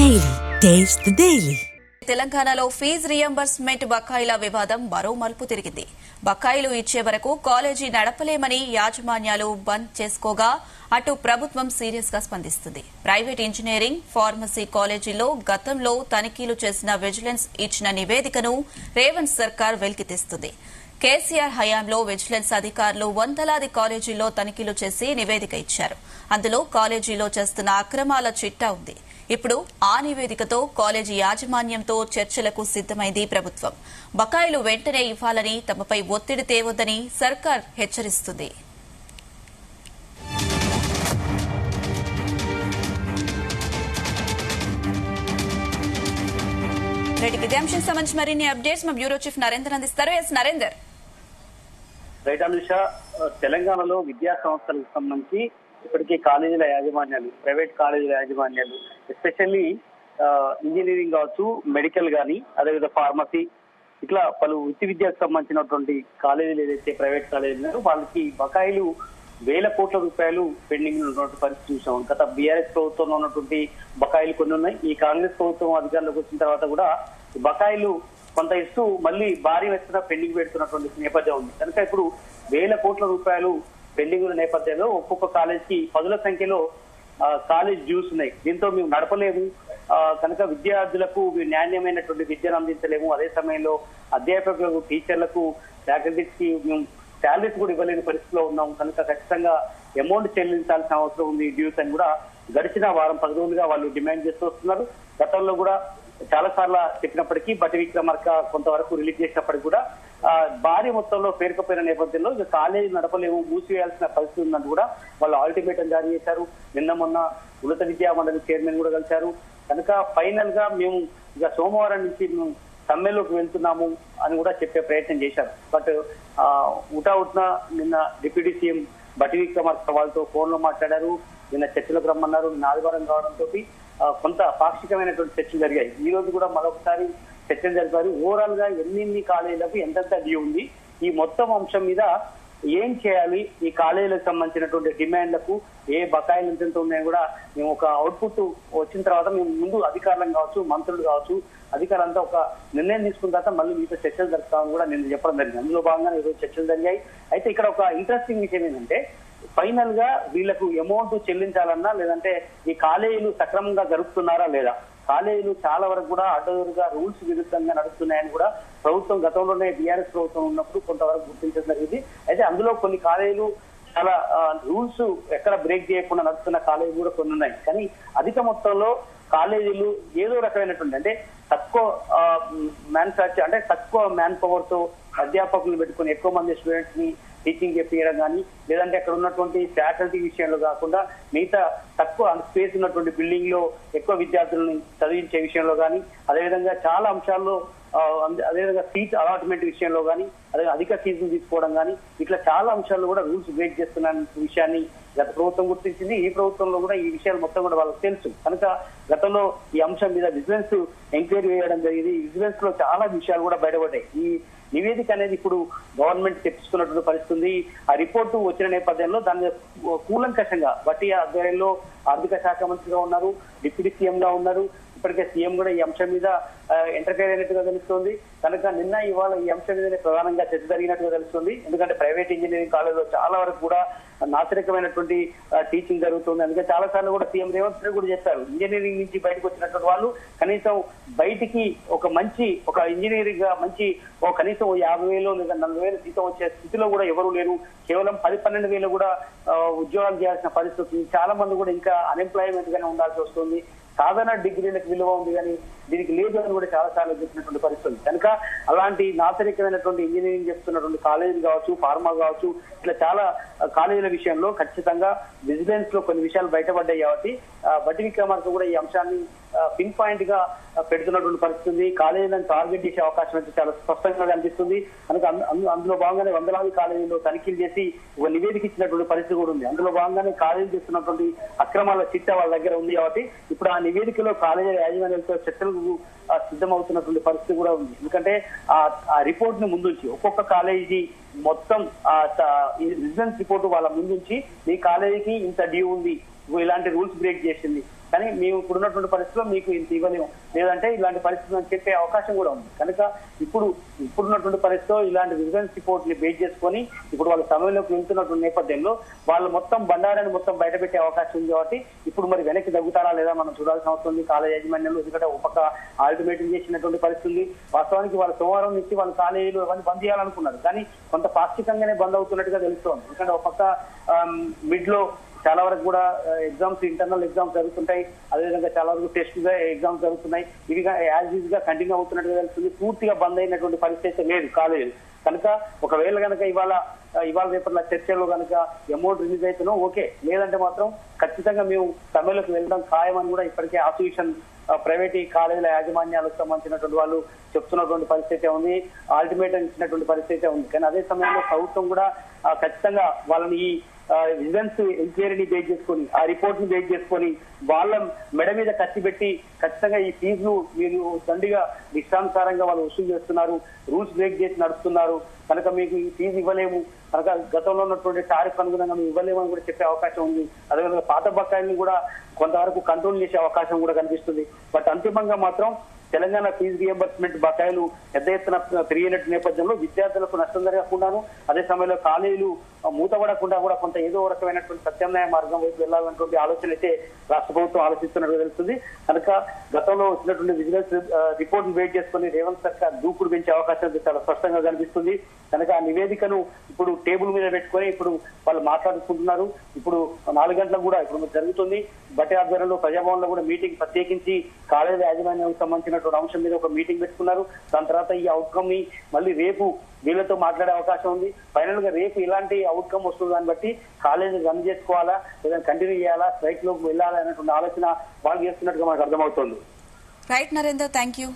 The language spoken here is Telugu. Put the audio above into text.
Daily. Taste the Daily. తెలంగాణలో ఫీజు రియంబర్స్మెంట్ బకాయిల వివాదం మరో మలుపు తిరిగింది. బకాయిలు ఇచ్చే వరకు కాలేజీ నడపలేమని యాజమాన్యాలు బంద్ చేసుకోగా అటు ప్రభుత్వం సీరియస్ గా స్పందిస్తుంది. ప్రైవేట్ ఇంజనీరింగ్, ఫార్మసీ కాలేజీల్లో గతంలో తనిఖీలు చేసిన విజిలెన్స్ ఇచ్చిన నివేదికను రేవంత్ సర్కార్ వెలికితీస్తుంది. కేసీఆర్ హయాంలో విజిలెన్స్ అధికారులు వందలాది కాలేజీల్లో తనిఖీలు చేసి నివేదిక ఇచ్చారు. అందులో కాలేజీలో చేస్తున్న అక్రమాల చిట్టా ఉంది. ఇప్పుడు ఆ నివేదికతో కాలేజీ యాజమాన్యంతో చర్చలకు సిద్దమైంది ప్రభుత్వం. బకాయిలు వెంటనే ఇవ్వాలని, తమపై ఒత్తిడి తేవొద్దని సర్కార్ హెచ్చరిస్తుంది. ఇదే అంశం సంబంధించి మరిన్ని అప్డేట్స్ మా బ్యూరో చీఫ్ నరేందర్ అందిస్తారు. ఎస్ నరేందర్. రైట్ అనుష, తెలంగాణలో విద్యా సంస్థలకు సంబంధించి ఇప్పటికీ కాలేజీల యాజమాన్యాలు, ప్రైవేట్ కాలేజీల యాజమాన్యాలు, ఎస్పెషల్లీ ఇంజనీరింగ్ కావచ్చు, మెడికల్ కానీ, అదేవిధంగా ఫార్మసీ, ఇట్లా పలు వృత్తి విద్యకు సంబంధించినటువంటి కాలేజీలు ఏదైతే ప్రైవేట్ కాలేజీలు వాళ్ళకి బకాయిలు వేల కోట్ల రూపాయలు పెండింగ్ ఉన్నటువంటి పరిస్థితి చూసాం. గత బీఆర్ఎస్ ప్రభుత్వంలో ఉన్నటువంటి బకాయిలు కొన్ని ఉన్నాయి. ఈ కాంగ్రెస్ ప్రభుత్వం అధికారంలోకి వచ్చిన తర్వాత కూడా బకాయిలు కొంత ఇస్తూ మళ్ళీ భారీ ఎత్తున పెండింగ్ పెడుతున్నటువంటి నేపథ్యం ఉంది. కనుక ఇప్పుడు వేల కోట్ల రూపాయలు పెండింగ్ ఉన్న నేపథ్యంలో ఒక్కొక్క కాలేజీకి పదుల సంఖ్యలో కాలేజ్ డ్యూస్ ఉన్నాయి. దీంతో మేము నడపలేము, కనుక విద్యార్థులకు నాణ్యమైనటువంటి విద్యను అందించలేము, అదే సమయంలో అధ్యాపకులకు, టీచర్లకు, ఫ్యాకల్టీస్ కి మేము శాలరీస్ కూడా ఇవ్వలేని పరిస్థితిలో ఉన్నాం. కనుక ఖచ్చితంగా అమౌంట్ చెల్లించాల్సిన అవసరం ఉంది డ్యూస్ అని కూడా గడిచిన వారం 10 రోజులుగా వాళ్ళు డిమాండ్ చేస్తూ వస్తున్నారు. గతంలో కూడా చాలా సార్లు చెప్పినప్పటికీ బట్టి విక్రమార్క కొంతవరకు రిలీజ్ చేసినప్పటికీ కూడా భారీ మొత్తంలో పేరుకపోయిన నేపథ్యంలో ఇక కాలేజీ నడపలేము, మూసివేయాల్సిన పరిస్థితి ఉందని కూడా వాళ్ళు అల్టిమేటం జారీ చేశారు. నిన్న మొన్న ఉన్నత విద్యా మండలి చైర్మన్ కూడా కలిశారు. కనుక ఫైనల్ గా మేము ఇక సోమవారం నుంచి మేము సమ్మెలోకి వెళ్తున్నాము అని కూడా చెప్పే ప్రయత్నం చేశారు. బట్ ఉటావుట్న నిన్న డిప్యూటీ సీఎం బట్టి విక్రమార్క వాళ్ళతో ఫోన్ లో మాట్లాడారు. నిన్న చర్చలకు రమ్మన్నారు. నిన్న ఆదివారం కావడంతో కొంత పాక్షికమైనటువంటి చర్చలు జరిగాయి. ఈ రోజు కూడా మరొకసారి చర్చలు జరిపారు. ఓవరాల్ గా ఎన్ని కాలేజీలకు ఎంతెంత డ్యూ ఉంది, ఈ మొత్తం అంశం మీద ఏం చేయాలి, ఈ కాలేజీలకు సంబంధించినటువంటి డిమాండ్లకు ఏ బకాయిలు ఎంతెంత ఉన్నాయో కూడా మేము ఒక అవుట్పుట్ వచ్చిన తర్వాత మేము ముందు అధికారులను కావచ్చు, మంత్రులు కావచ్చు, అధికారులంతా ఒక నిర్ణయం తీసుకున్న తర్వాత మళ్ళీ మీతో చర్చలు జరుపుతామని కూడా నేను చెప్పడం జరిగింది. అందులో భాగంగా ఈరోజు చర్చలు జరిగాయి. అయితే ఇక్కడ ఒక ఇంట్రెస్టింగ్ విషయం ఏంటంటే ఫైనల్ గా వీళ్లకు అమౌంట్ చెల్లించాలన్నా, లేదంటే ఈ కాలేజీలు సక్రమంగా జరుపుతున్నారా లేదా, కాలేజీలు చాలా వరకు కూడా అడ్డదొరుగా రూల్స్ విరుద్ధంగా నడుస్తున్నాయని కూడా ప్రభుత్వం గతంలోనే బీఆర్ఎస్ ప్రభుత్వం ఉన్నప్పుడు కొంతవరకు గుర్తించడం జరిగింది. అయితే అందులో కొన్ని కాలేజీలు చాలా రూల్స్ ఎక్కడ బ్రేక్ చేయకుండా నడుస్తున్న కాలేజీలు కూడా కొన్ని ఉన్నాయి. కానీ అధిక మొత్తంలో కాలేజీలు ఏదో రకమైనటువంటి అంటే తక్కువ మ్యానుఫ్యాక్చర్ అంటే తక్కువ మ్యాన్ పవర్ తో అధ్యాపకులు పెట్టుకుని ఎక్కువ మంది స్టూడెంట్స్ ని టీచింగ్ చెప్పియడం కానీ, లేదంటే అక్కడ ఉన్నటువంటి ఫ్యాకల్టీ విషయంలో కాకుండా మిగతా తక్కువ స్పేస్ ఉన్నటువంటి బిల్డింగ్ లో ఎక్కువ విద్యార్థులను చదివించే విషయంలో కానీ, అదేవిధంగా చాలా అంశాల్లో అదేవిధంగా సీట్ అలాట్మెంట్ విషయంలో కానీ, అదే అధిక ఫీజులు తీసుకోవడం కానీ, ఇట్లా చాలా అంశాల్లో కూడా రూల్స్ బ్రేక్ చేస్తున్న విషయాన్ని గత ప్రభుత్వం గుర్తించింది. ఈ ప్రభుత్వంలో కూడా ఈ విషయాలు మొత్తం కూడా వాళ్ళకి తెలుసు. కనుక గతంలో ఈ అంశం మీద విజిలెన్స్ ఎంక్వైరీ వేయడం జరిగింది. విజిలెన్స్ లో చాలా విషయాలు కూడా బయటపడ్డాయి. ఈ నివేదిక అనేది ఇప్పుడు గవర్నమెంట్ తెప్పించుకున్నటువంటి పరిస్థితి ఉంది. ఆ రిపోర్టు వచ్చిన నేపథ్యంలో దాన్ని కూలంకషంగా బట్టి ఆధ్వర్యంలో ఆర్థిక శాఖ మంత్రిగా ఉన్నారు, డిప్యూటీ సీఎం గా ఉన్నారు. ఇప్పటికే సీఎం కూడా ఈ అంశం మీద ఎంటర్టైన్ అయినట్టుగా తెలుస్తుంది. కనుక నిన్న ఇవాళ ఈ అంశం మీద ప్రధానంగా చర్చ జరిగినట్టుగా తెలుస్తుంది. ఎందుకంటే ప్రైవేట్ ఇంజనీరింగ్ కాలేజ్లో చాలా వరకు కూడా నాసిరకమైనటువంటి టీచింగ్ జరుగుతుంది. అందుకే చాలా సార్లు కూడా సీఎం రేవంత్ రెడ్డి కూడా చెప్పారు, ఇంజనీరింగ్ నుంచి బయటకు వచ్చినటువంటి వాళ్ళు కనీసం బయటికి ఒక ఇంజనీరింగ్ గా మంచి కనీసం 50,000 లేదా 40,000 జీతం వచ్చే స్థితిలో కూడా ఎవరు లేరు. కేవలం 10-12,000 కూడా ఉద్యోగాలు చేయాల్సిన పరిస్థితి. చాలా మంది కూడా ఇంకా అన్ఎంప్లాయ్మెంట్ గానే ఉండాల్సి వస్తుంది. సాధారణ డిగ్రీలకు విలువ ఉంది కానీ దీనికి లేదు అని కూడా చాలా సార్లు చెప్పినటువంటి పరిస్థితి. కనుక అలాంటి నాగరికమైనటువంటి ఇంజనీరింగ్ చేస్తున్నటువంటి కాలేజీలు కావచ్చు, ఫార్మా కావచ్చు, ఇట్లా చాలా కాలేజీల విషయంలో ఖచ్చితంగా విజిలెన్స్ లో కొన్ని విషయాలు బయటపడ్డాయి. కాబట్టి బట్టి విక్రమార్క కూడా ఈ అంశాన్ని పిన్ పాయింట్ గా పెడుతున్నటువంటి పరిస్థితి. కాలేజీలను టార్గెట్ చేసే అవకాశం అయితే చాలా స్పష్టంగా కనిపిస్తుంది. కనుక అందులో భాగంగానే వందలాది కాలేజీల్లో తనిఖీలు చేసి ఒక నివేదిక ఇచ్చినటువంటి పరిస్థితి కూడా ఉంది. అందులో భాగంగానే కాలేజీలు చేస్తున్నటువంటి అక్రమాల చిట్టా వాళ్ళ దగ్గర ఉంది. కాబట్టి ఇప్పుడు ఆ నివేదికలో కాలేజీల యాజమాన్యాలతో చర్చలకు సిద్ధమవుతున్నటువంటి పరిస్థితి కూడా ఉంది. ఎందుకంటే ఆ రిపోర్ట్ ని ముందుంచి ఒక్కొక్క కాలేజీ మొత్తం విజిలెన్స్ రిపోర్టు వాళ్ళ ముందుంచి మీ కాలేజీకి ఇంత డ్యూ ఉంది, ఇలాంటి రూల్స్ బ్రేక్ చేసింది, కానీ మేము ఇప్పుడున్నటువంటి పరిస్థితిలో మీకు ఇంత ఇవ్వలేము, లేదంటే ఇలాంటి పరిస్థితులు చెప్పే అవకాశం కూడా ఉంది. కనుక ఇప్పుడున్నటువంటి పరిస్థితిలో ఇలాంటి విజిలెన్స్ రిపోర్ట్ ని బేస్ చేసుకొని ఇప్పుడు వాళ్ళ సమయంలోకి వెళ్తున్నటువంటి నేపథ్యంలో వాళ్ళు మొత్తం బండారాన్ని మొత్తం బయటపెట్టే అవకాశం ఉంది. కాబట్టి ఇప్పుడు మరి వెనక్కి తగ్గుతారా లేదా మనం చూడాల్సిన అవసరం ఉంది కాలేజ్ యాజమాన్యంలో. ఎందుకంటే ఒక పక్క అల్టిమేటం చేసినటువంటి పరిస్థితి, వాస్తవానికి వాళ్ళ సోమవారం నుంచి వాళ్ళ కాలేజీలు అవన్నీ బంద్ చేయాలనుకున్నారు, కానీ కొంత పాక్షికంగానే బంద్ అవుతున్నట్టుగా తెలుస్తోంది. ఎందుకంటే ఒక పక్క మిడ్ లో చాలా వరకు కూడా ఎగ్జామ్స్, ఇంటర్నల్ ఎగ్జామ్స్ జరుగుతుంటాయి, అదేవిధంగా చాలా వరకు టెస్ట్ ఎగ్జామ్స్ జరుగుతున్నాయి. ఇవి యాజ్ యూజ్ గా కంటిన్యూ అవుతున్నట్టుగా తెలుస్తుంది. పూర్తిగా బంద్ అయినటువంటి పరిస్థితి లేదు కాలేజీలు. కనుక ఒకవేళ కనుక ఇవాళ రేపటి చర్చలో కనుక అమౌంట్ రిలీజ్ అయితేనో ఓకే, లేదంటే మాత్రం ఖచ్చితంగా మేము సమ్మెలోకి వెళ్ళడం ఖాయమని కూడా ఇప్పటికే అసోసియేషన్ ప్రైవేట్ కాలేజీల యాజమాన్యాలకు సంబంధించినటువంటి వాళ్ళు చెప్తున్నటువంటి పరిస్థితి ఉంది, అల్టిమేటం ఇచ్చినటువంటి పరిస్థితి ఉంది. కానీ అదే సమయంలో ప్రభుత్వం కూడా ఖచ్చితంగా వాళ్ళని ఈ విజిలెన్స్ ఎంక్వైరీని బేస్ చేసుకొని, ఆ రిపోర్ట్ ని బేస్ చేసుకొని వాళ్ళ మెడ మీద కత్తి పెట్టి ఖచ్చితంగా ఈ ఫీజులు మీరు దండిగా ఇష్టానుసారంగా వాళ్ళు వసూలు చేస్తున్నారు, రూల్స్ బ్రేక్ చేసి నడుస్తున్నారు, కనుక మీకు ఈ ఫీజు ఇవ్వలేము, కనుక గతంలో ఉన్నటువంటి టారిఫ్ అనుగుణంగా మేము ఇవ్వలేమని కూడా చెప్పే అవకాశం ఉంది. అదేవిధంగా పాత బకాయిల్ని కూడా కొంతవరకు కంట్రోల్ చేసే అవకాశం కూడా కనిపిస్తుంది. బట్ అంతిమంగా మాత్రం తెలంగాణ ఫీజు రియంబర్స్మెంట్ బకాయిలు పెద్ద ఎత్తున పెరిగినట్టు నేపథ్యంలో విద్యార్థులకు నష్టం జరగకుండాను, అదే సమయంలో కాలేజీలు మూతపడకుండా కూడా కొంత ఏదో రకమైనటువంటి ప్రత్యామ్నాయ మార్గం వైపు వెళ్లాలన్నటువంటి ఆలోచన అయితే రాష్ట్ర ప్రభుత్వం ఆలోచిస్తున్నట్టు తెలుస్తుంది. కనుక గతంలో వచ్చినటువంటి విజిలెన్స్ రిపోర్ట్ ని వెయిట్ చేసుకుని రేవంత్ సర్కార్ దూకుడు పెంచే అవకాశం చాలా స్పష్టంగా కనిపిస్తుంది. కనుక ఆ నివేదికను ఇప్పుడు టేబుల్ మీద పెట్టుకొని ఇప్పుడు వాళ్ళు మాట్లాడుకుంటున్నారు. ఇప్పుడు 4 గంటలకు కూడా ఇప్పుడు జరుగుతుంది బట్టి ఆధ్వర్యంలో ప్రజాభవన్ లో కూడా మీటింగ్ ప్రత్యేకించి కాలేజీ యాజమాన్యానికి సంబంధించినటువంటి అంశం మీద ఒక మీటింగ్ పెట్టుకున్నారు. దాని తర్వాత ఈ అవుట్కమ్ ని మళ్ళీ రేపు వీళ్ళతో మాట్లాడే అవకాశం ఉంది. ఫైనల్ గా రేపు ఇలాంటి అవుట్కమ్ వస్తుంది దాన్ని బట్టి కాలేజీ రన్ చేసుకోవాలా లేదా కంటిన్యూ చేయాలా, స్ట్రైక్ లోకి వెళ్ళాలా అనేటువంటి ఆలోచన వాళ్ళు చేస్తున్నట్టుగా మనకు అర్థమవుతుంది. Right Narender, thank you.